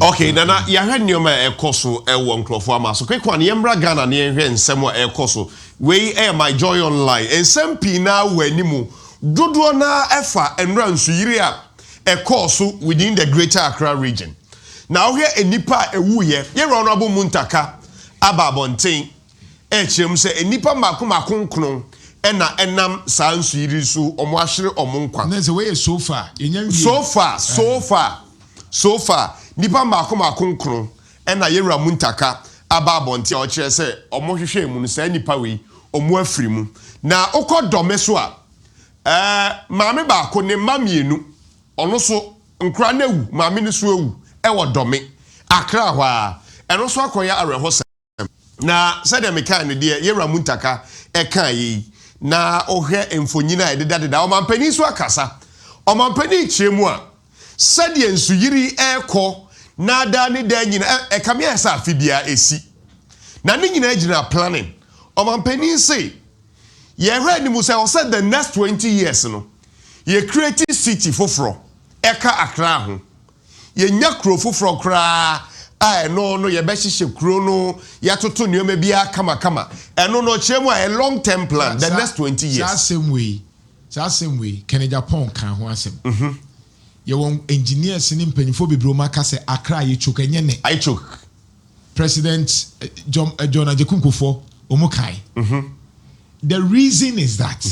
Okay, nana ya hwe nneoma ekoso ewo nkrofo amaso kwekwa ne yemra Ghana ne hwe nsemo ekoso we my joy online ensem pi na wanimu dodo na efa enra nsuyiri a ekoso within the greater Accra region. Na ohwe enipa ewuye ye honorable Muntaka ababonten echem se enipa makonkron ena enam sa nsuyiri su omo ahwere omo nkwa. Na say we so far so far nipa makonkron ena yewura Muntaka ababonte o kire se omo hwehwe mu no sa nipa we omo afiri mu na okodome so a maame ba ko ne mamienu ono so nkra na ewu maame ne so ewu ewo dome Accra hwa eno so akoya arehosem na said the mekan de yewura Muntaka eka yi na ohwe emfonyina ededadeda o mampani so akasa o mampani chiemu a said ye nsuyiri eko na da ne da nyina ekamia esa afibia esi na ne nyina agina planning o mampani say ye hwe ni musa o said the next 20 years no ye create city foforo eka Accra ho ye nya kro foforo kra no ye be hihye kro no ya toto nioma bia kama eno no chemu a long term plan the next 20 years that same way Kenya Japan kan ho asem ye won engineers ni mpanifo bebro maka se Accra ye choke enye ne I choke President John Ajekunkwofo omukai the reason is that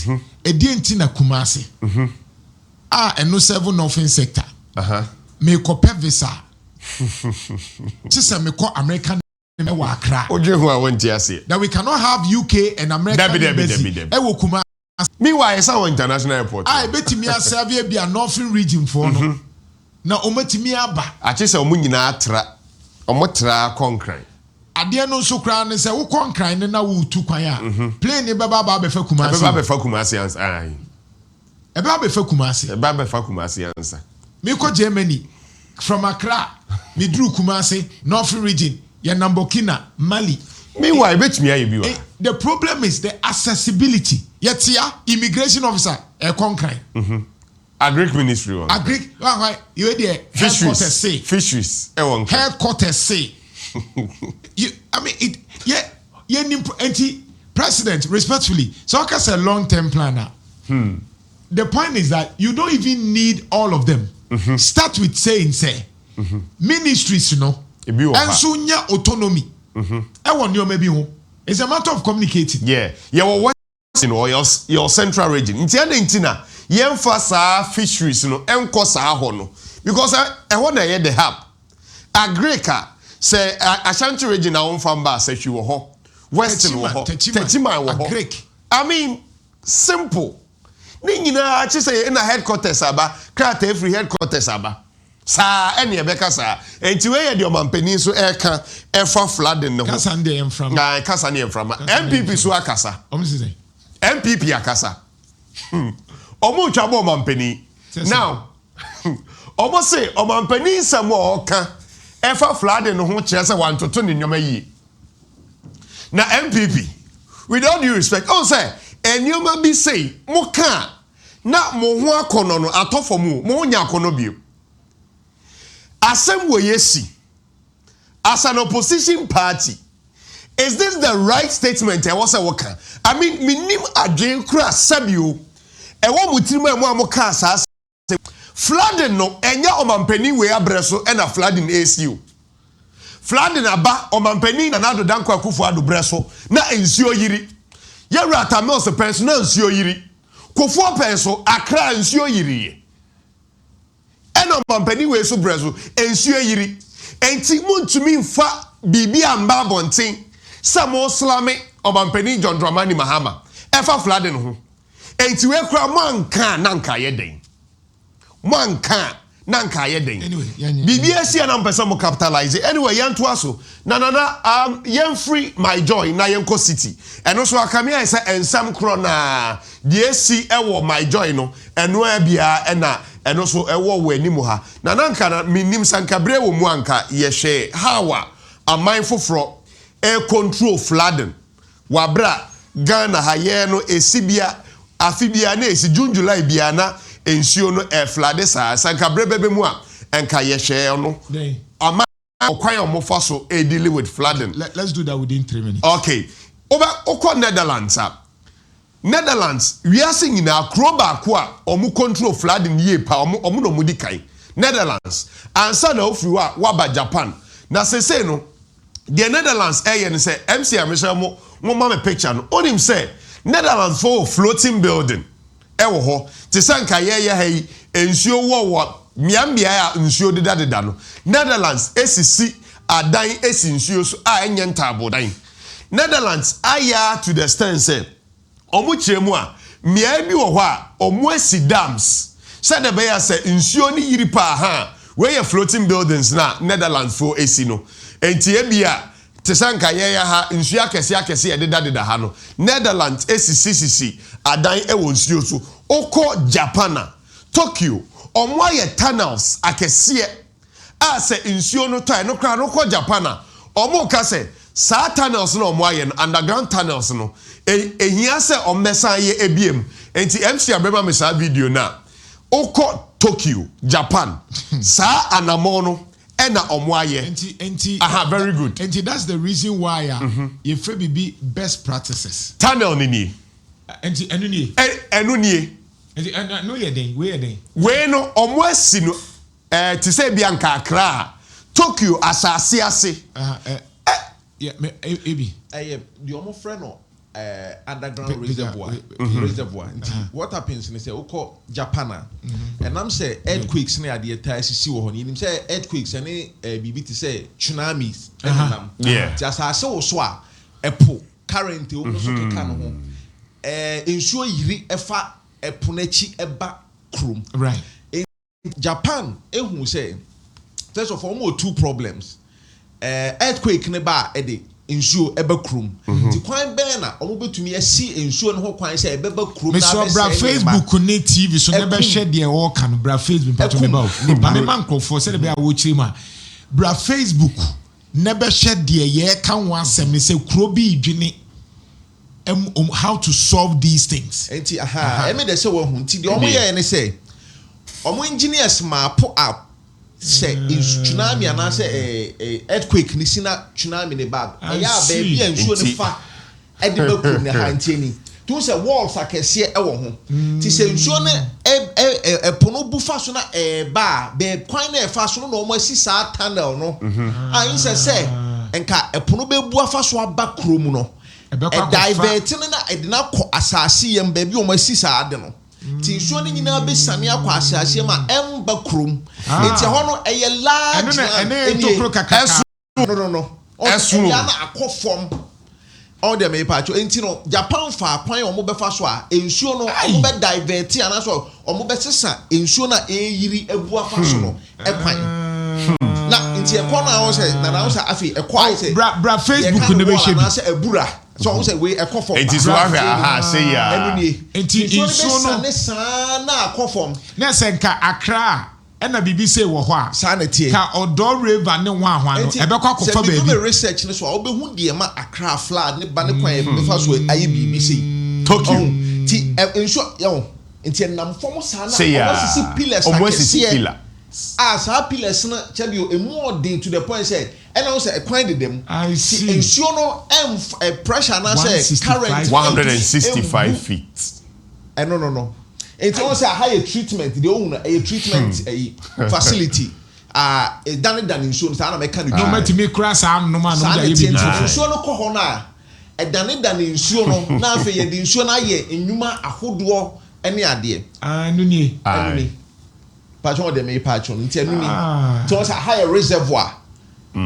edienti na Kumasi eno 7 northern sector me ko visa Chisa me ko American me wa Accra ojehu a wonti ase that we cannot have UK and American embassy e wo Kumasi meanwhile it's our international airport I betimi serve be a northern region for no na omatimi aba ache se omu nyina atra omotra concrete ade no so kra ne se wo concrete ne na wo tu kwan a plane ne baba ba befa Kumasi baba befa Kumasi ans ai e baba befa Kumasi baba befa Kumasi ansa me ko Germany from Accra me drew Kumasi northern region ya Burkina Mali meanwhile betimi aye bi wa the problem is the accessibility yetia immigration officer e concrete Agric ministry one. Agric why you there headquarters say fisheries e won headquarters say you I mean it anti president respectfully so I can say long term planner the point is that you don't even need all of them start with saying ministries you know and so nya autonomy e won you maybe ho it's a matter of communicating your central region ntina yemfa saa fisheries no enko saa ho no because e ho na ye the hub Agrica say Ashanti region na wonfa mba asahwi wo ho western wo ho Techiman wo ho I mean simple ni nyina achi say na headquarters aba krata every headquarters aba sa ene ebeka sa enti we ye de omampani so eka efa flooding no kasa ndey emframa na kasa ne emframa NPP so akasa say NPP akasa omo twabo omampani now omo say omampani samo oka efa flooding no ho kire se wantoto ne nyoma yi na NPP with all due respect say enyoma bi say mo ka na mo ho akono no atofo mo nya akono bio asem wo yesi as an opposition party is this the right statement e was woka I mean minim adwen kura sabio e wo mutirima mu amoka asase flooding no enya omampani we abreso e na flooding ACU flooding aba omampani na nado danko akufo ado breso na ensuo yiri yewura atamels penso na ensuo yiri kofo penso Accra ensuo yiri eno omampani we so breso ensuo yiri enti muntumi mfa bibi amba bonten samo slame omampani John Dramani Mahama efa flooding ho enti we kura manka nanka yeden manka nanka yeden bibi asia na mpesa mo capitalize anyway yanto aso na yen free my joy na yenko city eno so akamia esa ensam kro na DSC ewo my joy no eno abia ena eno so ewo wanimu ha na nanka na minim sankabre wo mu anka ye hwe hawa a mindful fro air control flooding wabra Ghana haye no esibia afibia na esi June July bia na ensuo no flood sa sankabre bebe mu a enka ye hwe no Okwai omofa so e deal with flooding. Let's do that within 3 minutes. Okay. Over Netherlands. Netherlands, we are singing now Kroba Kwa omu control flooding ye pa omu no mudi kai. Netherlands. And son of you are waba Japan. Na se no the Netherlands and say MC Amisha mo mama picture no. On him say Netherlands for floating building. Ewo ho. Te sanka ye hey ensuo wo miambia ya nsuo deda no. Netherlands esisi adan esi nsuo so a enye ntabo dan. Netherlands aya to the extent say omu chiremu a mia bi wo ho a omu esi dams. Said the bear say nsuo ni yiri pa ha we floating buildings na Netherlands for esi no. Enti ebia te sanka ye ha nsuo akese ye deda ha no. Netherlands esisi adan ewo nsuo so. Oko Japana, Tokyo, omo ye tunnels akese a se nsuo no tai no kra no ko Japana. Omo ka se sa tunnels no omo aye no underground tunnels no ehia se omesa ye ebiem. Enti MC abema me sa video na oko Tokyo, Japan. Sa anamo no ena omo aye. Enti aha, very good. Enti that's the reason why you free be best practices. Tunnel ni. Enti enu nie. Enu nie. Enti no ye den, we ye den. We no omo asi no ti say bia nka Accra. Tokyo asase ase. Yeah, ebi. The omo friend no underground reservoir. What happens in say oko Japana and I'm say earthquakes na ade ta sisi wo ho ni nim say earthquakes any bibi ti say tsunamis yeah just asase wo so a epo current wo so keka no ho ensuo yiri efa epo na chi eba krum right. Japan ehun say first of all two problems earthquake ne ba ede ensuo ebe krum ti kwan ben na omo betumi asi ensuo no ho kwan say ebe ba krum na be bra Facebook ne TV so ne be share de o kan bra Facebook pato me ba ni ba me man crofo say be a wo chiri ma bra Facebook ne be share de ye kan wan asem ne say kro bi dwene how to solve these things. Enti eme de say wo hu ti de omo ye ne say omo engineers map up say tsunami and say earthquake ni sina tsunami ne bag ya baby ensuo ne fa e de bakum ne hanteni tu say walls akese e wo ho ti say ensuo ne pono bufa so na ba be kwan na e fa so no omo asi sa tunnel no an say enka pono be bu afa so aba krom no e divert na e de na ko asase yem baby omo asi sa ade no ti nsuo ni nyina be sane akwa asase ma emba krom enti ho no eye large no esu ya na akofom all dem e pacho enti no Japan fa kwan o mo be fa so a ensuo no o mo be divert ana so o mo be sesa ensuo na eyiri ebu afa so no e kwan na enti e kwa na o say na o say afi e kwa say bra Facebook ne be shebi na say ebura so I say we ekofom it is what aha say ya enti ensuo no ne sana akofom na say nka Accra na bibi say wo ho a sanity ka odo river ne ho ahwa no e be kwa kofa ba bi research ne so obe hu de ma Accra flood ne ba ne kwan be fa so ayi bibi say Tokyo ti ensuo yo enti nam fom sana o sisi pillar as a pillars na chabio emu odin to the point say and I say kwan de dem I see ensuo no pressure na say current 165 feet no it was a higher treatment the own a treatment facility a done ensuo so na make no make me crash am no man no dey be ensuo no ko ho na e done ensuo no na afa ye de ensuo na ye enwuma ahodo ene ade anu ni patron de me patron nti anu ni so was a higher reservoir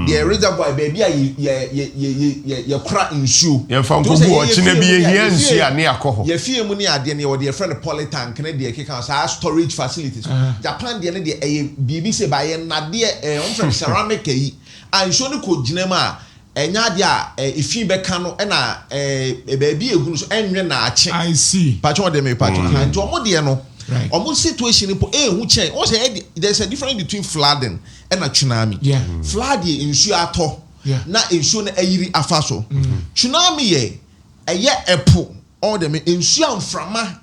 the reservoir baby ye kra ensuo ye fa nkogu o chine bi ye hia nsuo a ne akoho ye fie mu ni ade ne wo de friend polytank ne de keka so storage facilities Japan de ne de bibi se ba ye na de on from ceramic yi ansuo ne ko gina ma enya de a efi be ka no na baby egunu so enwe na ache I see patron de me patron and omo de no almost situation po hu chen o say there's a difference between flooding and a tsunami flooding ensuo ato na ensuo na ayiri afa so tsunami ye eye epo all dem ensuo amframa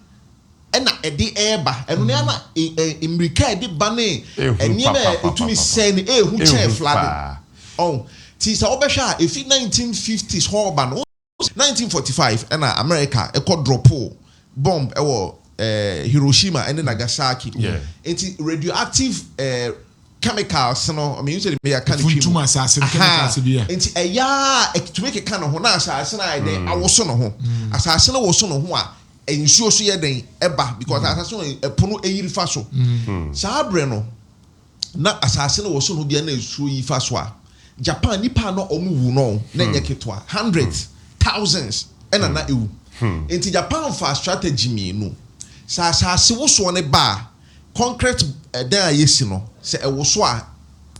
na ede eba enu na imrika ede ba ne eniema etumi sen hu chen flooding Oh, ti sa obehwa efi 1950s horba no 1945 and America e ko drop bomb Hiroshima and Nagasaki. Yeah. It's radioactive chemicals no I mean you say me can funtuma assassin chemicals bia. It's to make a kind of na assassin I dey awoso no ho. Assassin wo so no ho a ensuo so ye den eba because assassin epono eyirifa so. Sabre no na assassin wo so no bia na ensuo yifa so a Japan nipa no omu wu no na nye ketwa hundreds thousands ena na ewu. Into Japan for strategy me no. Sa wo so ne ba concrete dan ayesi no se e wo so a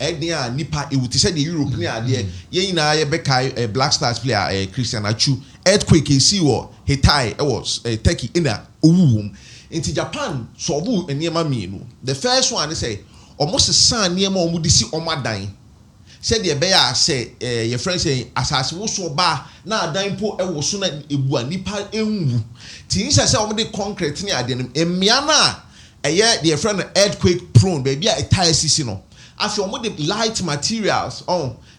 a nipa ewu ti se the Europe ni ade ye nyina ye bekai Black Stars player Christian Achu earthquake esi wo Hitai was Turkey ina owu into Japan so bu eniema me no. The first one is say almost san niema omu di si omadan said the bear say your friend say asase wo so ba na adan po e wo so na ebu nipa enwu ti nsa say omo de concrete ni ade no emia na eye the friend earthquake prone baby a tire sisi no afi omo de light materials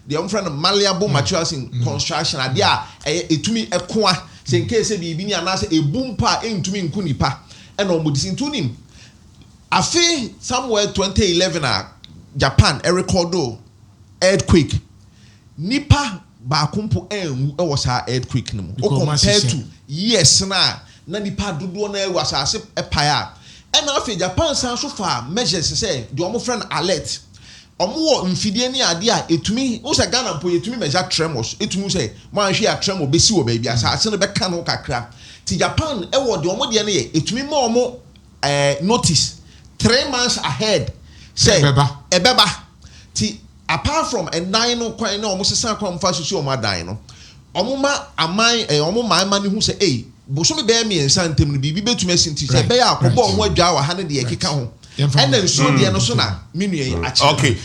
the omo friend malleable materials in construction ade a etumi ekoa say in case bi ni ana say ebumpa entumi nku nipa e na omo disintunim afi somewhere 2011 Japan recordo earthquake nipa baakumpo enwu e was her earthquake no compared to yes na nipa dodo na e was asase epaya e na afi Japan san so fa measures say the omo friend alert omo wo mfidie ni ade a etumi wo say Ghana po etumi measure tremors etumi say man hwe a tremor besi wo ba bia asase no be ka no kakra ti Japan e wo de omo de ne etumi ma omo notice 3 months ahead say ebeba ti apart from a nine no kwan na almost san kwan fa susu o ma dan no omuma aman omo man hu say boso me be me ensa ntem no bibi betumi asinti say be ya akobo omo adwa wa ha ne de ekeka ho ena nso de no so na menue achi okay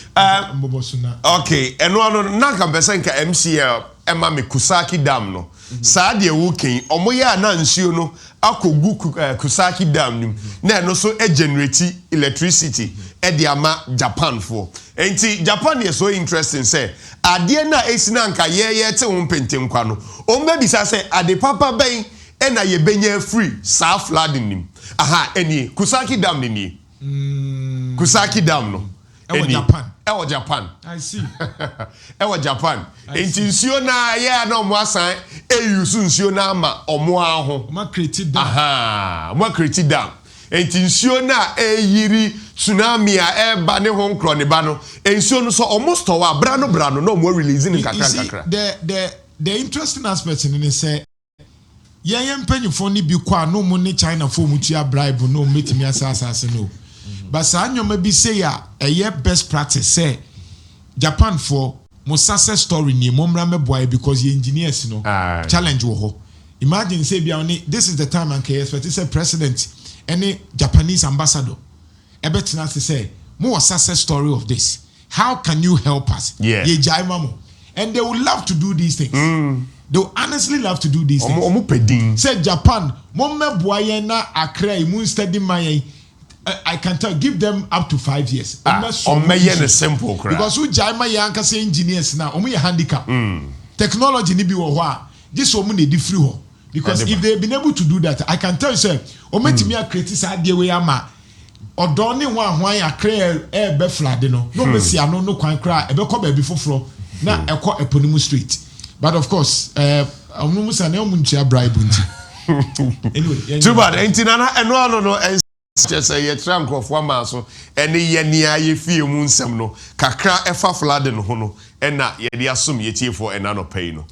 okay eno na kan pesa nka MCL ema me Kusaki Dam no saa de wuken omo ya na nsuo no akogu Kusaki Dam nim na eno so generate electricity e de ama Japan for enti Japan is so interesting say ade na esina nka ye te won pentem kwa no o mbebisa say ade papa ben e na ye benya free saa flooding nim aha eni Kusaki Dam ni Kusaki Dam no Ewo Japan I see ewo Japan enti nsuo na ye na omo asan eyusu nsuo na ama omo aho ma create dam ma create dam enti nsuo na eyiri tsunami a eba ne ho nkro ne ba no nsuo no so almost wa brano no mo release ni kakra the interesting aspect in it say yen mpanyfo ni bi kwa no mo ne China fo mu tua bribe no metimi asase no but sa anyoma bi say ya best practice say Japan for mo success story ni mo mra meboy because ye engineers no challenge wo ho imagine say bia oni this is the time and KS but it's a president any Japanese ambassador ebetina say mo success story of this how can you help us ye jai mamo and they would love to do these things they would honestly love to do these things omo pedin say Japan mo meboy na Accra immune study man I can tell give them up to 5 years simple because who jaima yanka say engineers now omo ye handicap technology ni bi wo ho a this omo na di free ho because if they been able to do that I can tell you say ometimi a create sad dey we ama odo ni hwan Accra be flood no mesi ano no kwan kra e be ko ba bi foforo na e ko eponimu street but of course omo musa na omo ntua bribe nti anyway too bad entinana eno no just say tram crofo ama so ene ye nia ye fie mu nsem no kakra efa flood no ho no ena ye de asom ye tiefo ena no pay no.